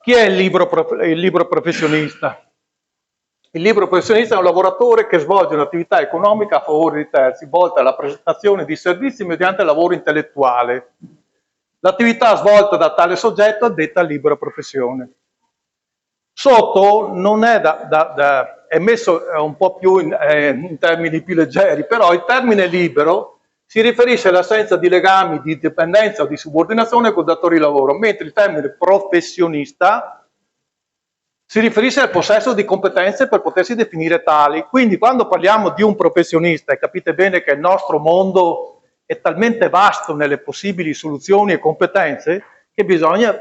Chi è il libero professionista? Il libero professionista è un lavoratore che svolge un'attività economica a favore di terzi, volta alla presentazione di servizi mediante lavoro intellettuale. L'attività svolta da tale soggetto è detta libera professione. Sotto non è è messo un po' più in termini più leggeri, però il termine libero si riferisce all'assenza di legami di dipendenza o di subordinazione col datore di lavoro, mentre il termine professionista si riferisce al possesso di competenze per potersi definire tali. Quindi quando parliamo di un professionista, e capite bene che il nostro mondo è talmente vasto nelle possibili soluzioni e competenze, che bisogna,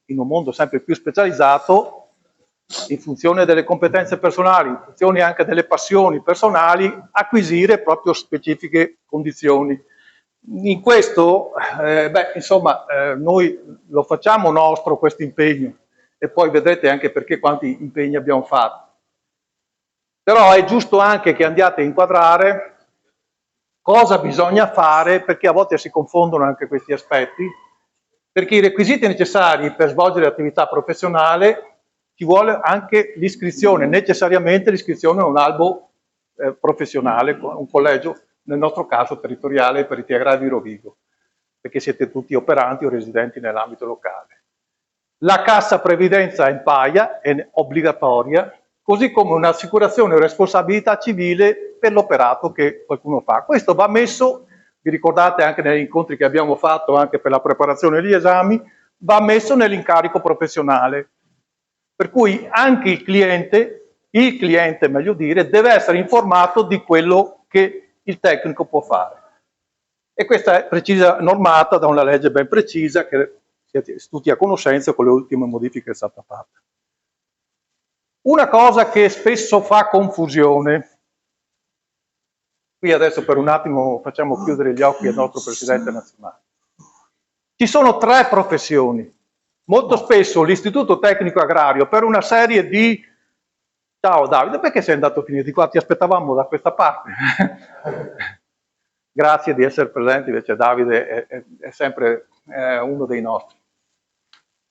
in un mondo sempre più specializzato, in funzione delle competenze personali, in funzione anche delle passioni personali, acquisire proprio specifiche condizioni. In questo, noi lo facciamo nostro questo impegno, e poi vedrete anche perché quanti impegni abbiamo fatto. Però è giusto anche che andiate a inquadrare cosa bisogna fare, perché a volte si confondono anche questi aspetti, perché i requisiti necessari per svolgere l'attività professionale ci vuole anche l'iscrizione, necessariamente l'iscrizione a un albo professionale, un collegio, nel nostro caso territoriale per i Agrari di Rovigo, perché siete tutti operanti o residenti nell'ambito locale. La cassa previdenza in paia è obbligatoria, così come un'assicurazione o responsabilità civile per l'operato che qualcuno fa. Questo va messo, vi ricordate anche negli incontri che abbiamo fatto anche per la preparazione degli esami, va messo nell'incarico professionale. Per cui anche il cliente meglio dire, deve essere informato di quello che il tecnico può fare. E questa è precisa, normata da una legge ben precisa che siete tutti a conoscenza con le ultime modifiche che è stata fatta. Una cosa che spesso fa confusione, qui adesso per un attimo facciamo chiudere gli occhi al nostro Presidente nazionale. Ci sono 3 professioni. Molto spesso l'Istituto Tecnico Agrario, per una serie di... Ciao Davide, perché sei andato a finire di qua? Ti aspettavamo da questa parte. Grazie di essere presenti, invece Davide è sempre uno dei nostri.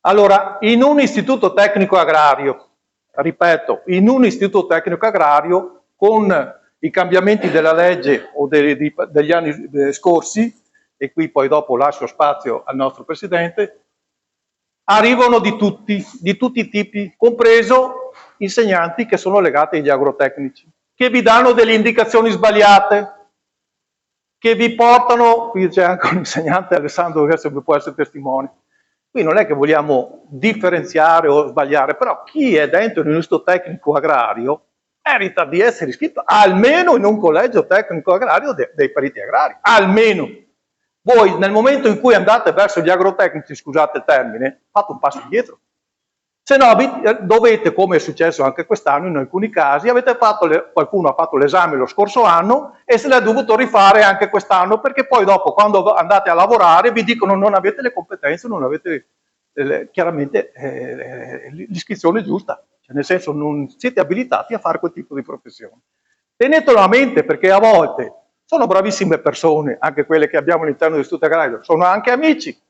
Allora, in un istituto tecnico agrario, ripeto, in un istituto tecnico agrario, con i cambiamenti della legge o degli anni scorsi, e qui poi dopo lascio spazio al nostro Presidente, arrivano di tutti i tipi, compreso insegnanti che sono legati agli agrotecnici, che vi danno delle indicazioni sbagliate, che vi portano, qui c'è anche un insegnante Alessandro che può essere testimone, qui non è che vogliamo differenziare o sbagliare, però chi è dentro un istituto tecnico agrario merita di essere iscritto almeno in un collegio tecnico agrario dei periti agrari, almeno. Voi nel momento in cui andate verso gli agrotecnici, scusate il termine, fate un passo indietro. Se no dovete, come è successo anche quest'anno in alcuni casi, qualcuno ha fatto l'esame lo scorso anno e se l'è dovuto rifare anche quest'anno, perché poi dopo quando andate a lavorare vi dicono non avete le competenze, non avete chiaramente l'iscrizione giusta, cioè nel senso non siete abilitati a fare quel tipo di professione. Tenetelo a mente, perché a volte sono bravissime persone, anche quelle che abbiamo all'interno dell'Istituto Agrario, sono anche amici,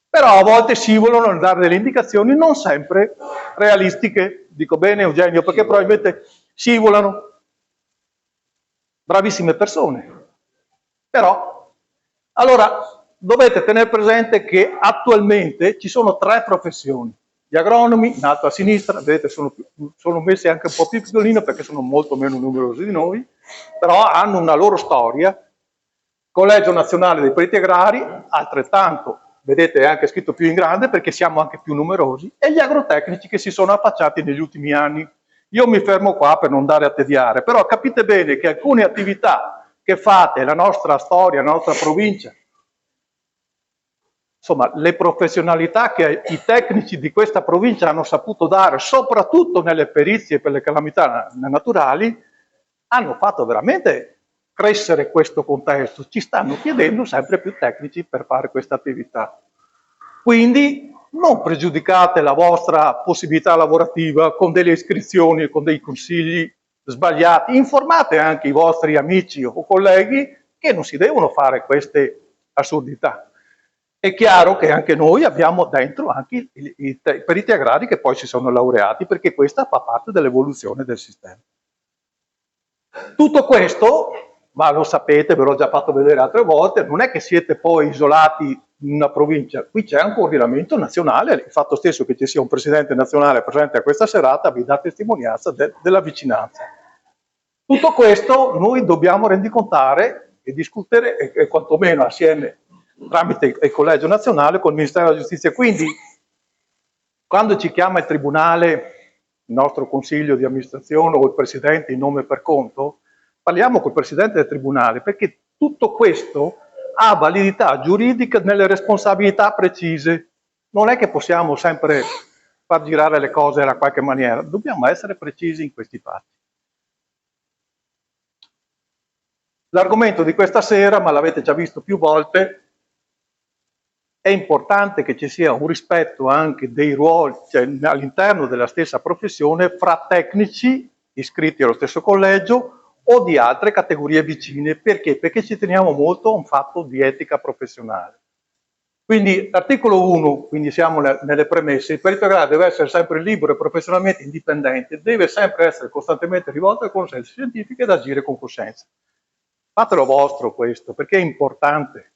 però a volte scivolano nel dare delle indicazioni non sempre realistiche. Dico bene Eugenio, perché probabilmente scivolano. Bravissime persone. Però, allora, dovete tenere presente che attualmente ci sono 3 professioni. Gli agronomi, in alto a sinistra, vedete sono messi anche un po' più piccolino perché sono molto meno numerosi di noi, però hanno una loro storia. Collegio Nazionale dei Periti Agrari, altrettanto, vedete è anche scritto più in grande perché siamo anche più numerosi, e gli agrotecnici che si sono affacciati negli ultimi anni. Io mi fermo qua per non dare a tediare, però capite bene che alcune attività che fate, la nostra storia, la nostra provincia, insomma le professionalità che i tecnici di questa provincia hanno saputo dare, soprattutto nelle perizie per le calamità naturali, hanno fatto veramente crescere questo contesto, ci stanno chiedendo sempre più tecnici per fare questa attività. Quindi non pregiudicate la vostra possibilità lavorativa con delle iscrizioni, con dei consigli sbagliati, informate anche i vostri amici o colleghi che non si devono fare queste assurdità. È chiaro che anche noi abbiamo dentro anche i periti agrari che poi si sono laureati, perché questa fa parte dell'evoluzione del sistema. Tutto questo, ma lo sapete, ve l'ho già fatto vedere altre volte, non è che siete poi isolati in una provincia, qui c'è un coordinamento nazionale, il fatto stesso che ci sia un presidente nazionale presente a questa serata vi dà testimonianza della vicinanza. Tutto questo noi dobbiamo rendicontare e discutere, e quantomeno assieme, tramite il Collegio Nazionale, col Ministero della Giustizia. Quindi, quando ci chiama il Tribunale, il nostro Consiglio di amministrazione o il Presidente in nome per conto, parliamo col Presidente del Tribunale, perché tutto questo ha validità giuridica nelle responsabilità precise. Non è che possiamo sempre far girare le cose in qualche maniera, dobbiamo essere precisi in questi fatti. L'argomento di questa sera, ma l'avete già visto più volte, è importante che ci sia un rispetto anche dei ruoli, cioè all'interno della stessa professione, fra tecnici iscritti allo stesso collegio o di altre categorie vicine. Perché? Perché ci teniamo molto a un fatto di etica professionale. Quindi l'articolo 1, quindi siamo nelle premesse, il perito agrario deve essere sempre libero e professionalmente indipendente, deve sempre essere costantemente rivolto alle conoscenze scientifiche ed agire con coscienza. Fatelo vostro questo, perché è importante.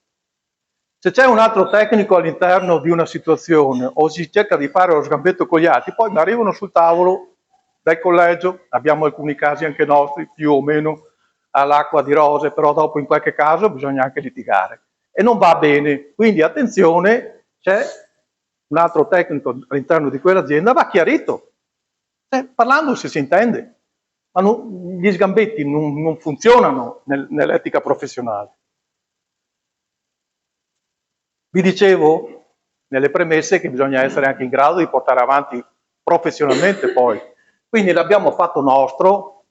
Se c'è un altro tecnico all'interno di una situazione o si cerca di fare lo sgambetto con gli altri, poi mi arrivano sul tavolo dal collegio, abbiamo alcuni casi anche nostri, più o meno all'acqua di rose, però dopo in qualche caso bisogna anche litigare. E non va bene, quindi attenzione, c'è un altro tecnico all'interno di quell'azienda, va chiarito. Parlando si intende, ma gli sgambetti non funzionano nell'etica professionale. Vi dicevo nelle premesse che bisogna essere anche in grado di portare avanti professionalmente poi. Quindi l'abbiamo fatto nostro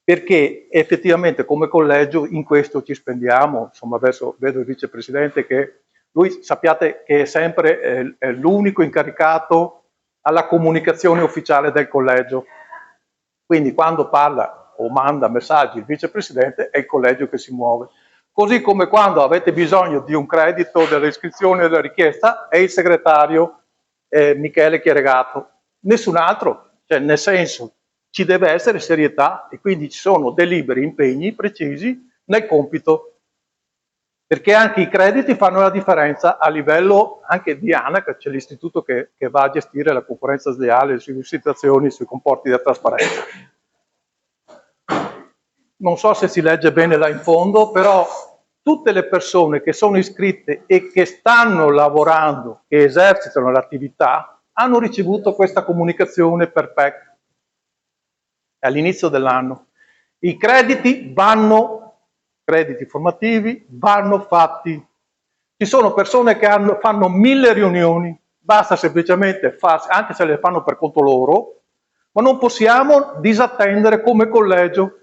perché effettivamente come collegio in questo ci spendiamo. Insomma, adesso vedo il vicepresidente che lui sappiate che è sempre l'unico incaricato alla comunicazione ufficiale del collegio. Quindi quando parla o manda messaggi il vicepresidente è il collegio che si muove. Così come quando avete bisogno di un credito, dell'iscrizione della richiesta, è il segretario Michele Chieregato, nessun altro, cioè nel senso ci deve essere serietà e quindi ci sono dei liberi impegni precisi nel compito, perché anche i crediti fanno la differenza a livello anche di ANAC, c'è l'istituto che va a gestire la concorrenza sleale sulle situazioni, sui comporti della trasparenza. Non so se si legge bene là in fondo, però tutte le persone che sono iscritte e che stanno lavorando, che esercitano l'attività, hanno ricevuto questa comunicazione per PEC all'inizio dell'anno. I crediti formativi vanno fatti. Ci sono persone che fanno 1000 riunioni, basta semplicemente farsi, anche se le fanno per conto loro, ma non possiamo disattendere come collegio,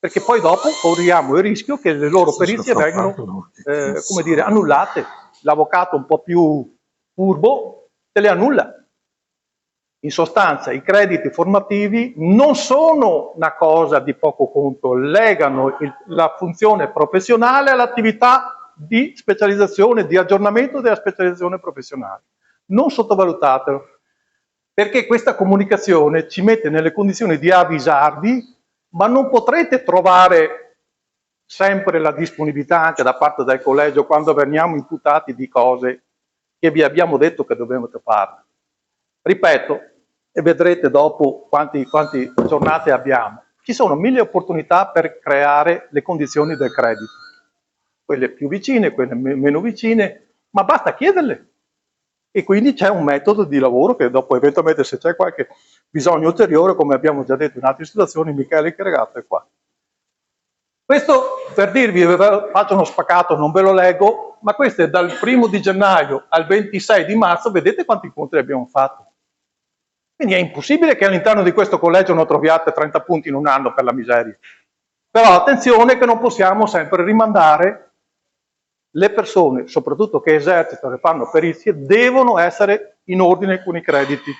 perché poi dopo corriamo il rischio che le loro perizie vengano come dire, annullate. L'avvocato un po' più furbo te le annulla. In sostanza i crediti formativi non sono una cosa di poco conto, legano la funzione professionale all'attività di specializzazione, di aggiornamento della specializzazione professionale. Non sottovalutatelo, perché questa comunicazione ci mette nelle condizioni di avvisarvi, ma non potrete trovare sempre la disponibilità anche da parte del collegio quando veniamo imputati di cose che vi abbiamo detto che dovete fare. Ripeto, e vedrete dopo quanti giornate abbiamo. Ci sono 1000 opportunità per creare le condizioni del credito. Quelle più vicine, quelle meno vicine, ma basta chiederle. E quindi c'è un metodo di lavoro che dopo eventualmente se c'è qualche bisogno ulteriore, come abbiamo già detto in altre situazioni, Michele Chieregato è qua. Questo per dirvi, faccio uno spaccato, non ve lo leggo, ma questo è dal 1° di gennaio al 26 di marzo, vedete quanti incontri abbiamo fatto. Quindi è impossibile che all'interno di questo collegio non troviate 30 punti in un anno, per la miseria. Però attenzione che non possiamo sempre rimandare. Le persone, soprattutto che esercitano e fanno perizie, devono essere in ordine con i crediti.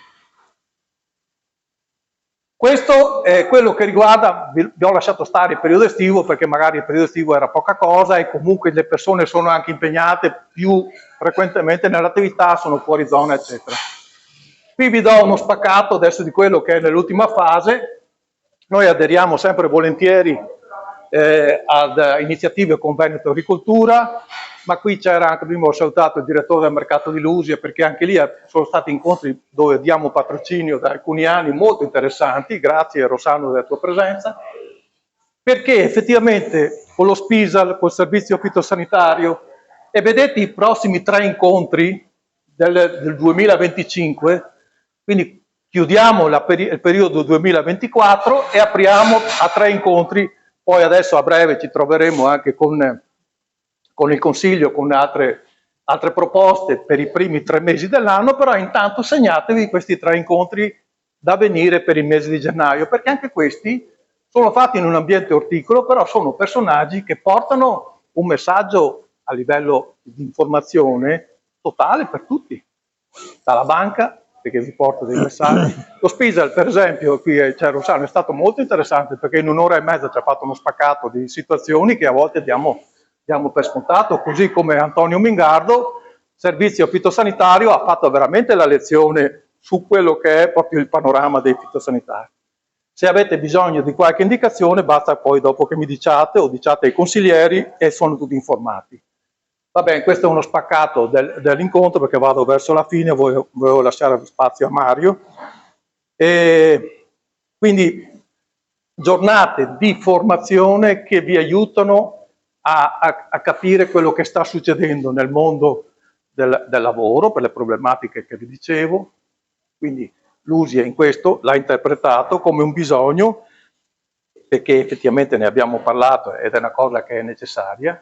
Questo è quello che riguarda, vi ho lasciato stare il periodo estivo perché magari il periodo estivo era poca cosa e comunque le persone sono anche impegnate più frequentemente nell'attività, sono fuori zona, eccetera. Qui vi do uno spaccato adesso di quello che è nell'ultima fase. Noi aderiamo sempre volentieri ad iniziative con Veneto Agricoltura, ma qui c'era anche, prima ho salutato il direttore del mercato di Lusia, perché anche lì sono stati incontri dove diamo patrocinio da alcuni anni molto interessanti, grazie Rossano della tua presenza, perché effettivamente con lo SPISAL, col servizio fitosanitario, e vedete i prossimi 3 incontri del 2025, quindi chiudiamo il periodo 2024 e apriamo a 3 incontri, poi adesso a breve ci troveremo anche con il Consiglio, con altre proposte per i primi 3 mesi dell'anno, però intanto segnatevi questi 3 incontri da venire per il mese di gennaio, perché anche questi sono fatti in un ambiente orticolo, però sono personaggi che portano un messaggio a livello di informazione totale per tutti, dalla banca, perché vi porta dei messaggi. Lo SPISAL, per esempio, qui c'è Rossano, è stato molto interessante perché in un'ora e mezza ci ha fatto uno spaccato di situazioni che a volte diamo per scontato, così come Antonio Mingardo, servizio fitosanitario, ha fatto veramente la lezione su quello che è proprio il panorama dei fitosanitari. Se avete bisogno di qualche indicazione, basta poi dopo che mi diciate o diciate ai consiglieri e sono tutti informati. Va bene, questo è uno spaccato dell'incontro perché vado verso la fine, volevo lasciare spazio a Mario. E quindi giornate di formazione che vi aiutano a capire quello che sta succedendo nel mondo del lavoro, per le problematiche che vi dicevo. Quindi l'USIA in questo l'ha interpretato come un bisogno, perché effettivamente ne abbiamo parlato ed è una cosa che è necessaria,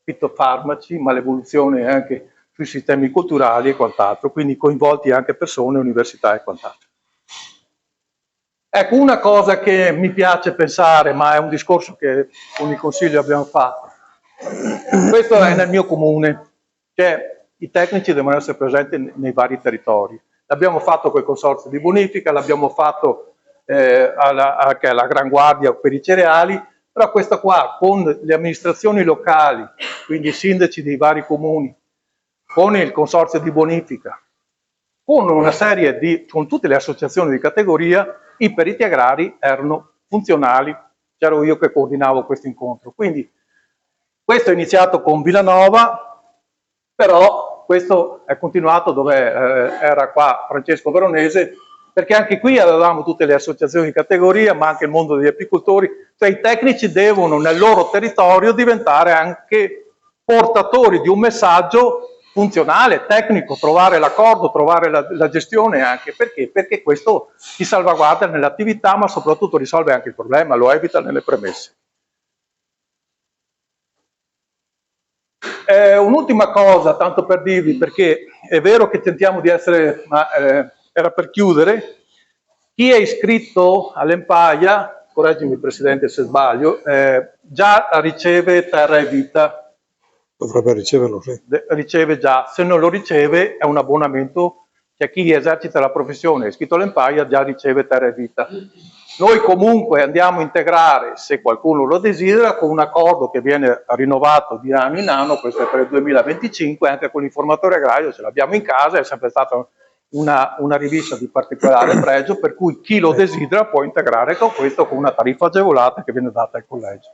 fitofarmaci, ma l'evoluzione anche sui sistemi culturali e quant'altro, quindi coinvolti anche persone, università e quant'altro. Ecco, una cosa che mi piace pensare, ma è un discorso che con il Consiglio abbiamo fatto, questo è nel mio comune, che i tecnici devono essere presenti nei vari territori. L'abbiamo fatto con il consorzio di bonifica, l'abbiamo fatto alla Gran Guardia per i cereali, però questa qua con le amministrazioni locali, quindi i sindaci dei vari comuni, con il consorzio di bonifica, con una serie con tutte le associazioni di categoria, i periti agrari erano funzionali, c'ero io che coordinavo questo incontro. Quindi questo è iniziato con Villanova, però questo è continuato dove era qua Francesco Veronese, perché anche qui avevamo tutte le associazioni di categoria, ma anche il mondo degli apicoltori, cioè i tecnici devono nel loro territorio diventare anche portatori di un messaggio funzionale, tecnico, trovare l'accordo, trovare la gestione anche, perché? Perché questo ti salvaguarda nell'attività, ma soprattutto risolve anche il problema, lo evita nelle premesse. Un'ultima cosa, tanto per dirvi, perché è vero che tentiamo di essere, ma era per chiudere, chi è iscritto all'Empaia, correggimi Presidente se sbaglio, già riceve Terra e Vita. Dovrebbe riceverlo, sì. Riceve già, se non lo riceve è un abbonamento, cioè chi esercita la professione iscritto all'Empaia già riceve Terra e Vita. Noi comunque andiamo a integrare, se qualcuno lo desidera, con un accordo che viene rinnovato di anno in anno, questo è per il 2025, anche con l'informatore agrario, ce l'abbiamo in casa, è sempre stata una rivista di particolare pregio, per cui chi lo desidera può integrare con questo con una tariffa agevolata che viene data al collegio.